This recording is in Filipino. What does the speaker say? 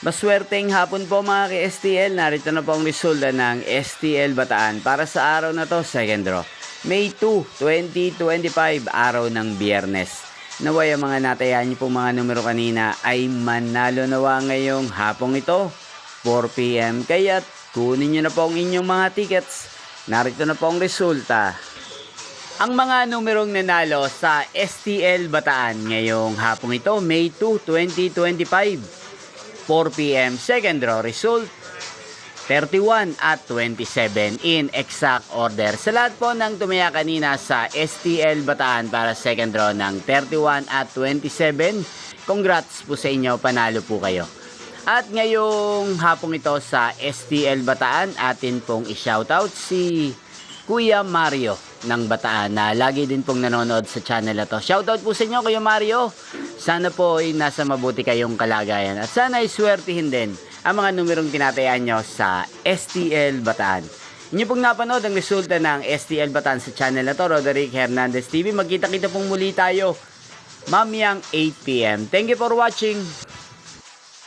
Maswerteng hapon po mga ka-STL. Narito na po ang resulta ng STL Bataan para sa araw na to, second draw. May 2, 2025, araw ng Biyernes. Naway ang mga natayan niyo po mga numero kanina ay manalo nawa ngayong hapong ito, 4 PM. Kaya't kunin niyo na po ang inyong mga tickets. Narito na po ang resulta. Ang mga numerong nanalo sa STL Bataan ngayong hapong ito, May 2, 2025. 4 PM, second draw result 31 at 27 in exact order. Sa lahat po ng tumaya kanina sa STL Bataan para second draw ng 31 at 27, congrats po sa inyo, panalo po kayo. At ngayong hapong ito sa STL Bataan, atin pong i-shoutout si Kuya Mario ng Bataan na lagi din pong nanonood sa channel na to. Shoutout po sa inyo, Kuya Mario. Sana po ay nasa mabuti kayong kalagayan at sana ay swertihin din ang mga numerong tinatayaan nyo sa STL Bataan. Inyo pong napanood ang resulta ng STL Bataan sa channel na to, Roderick Hernandez TV. Magkita-kita pong muli tayo mamayang 8 PM. Thank you for watching.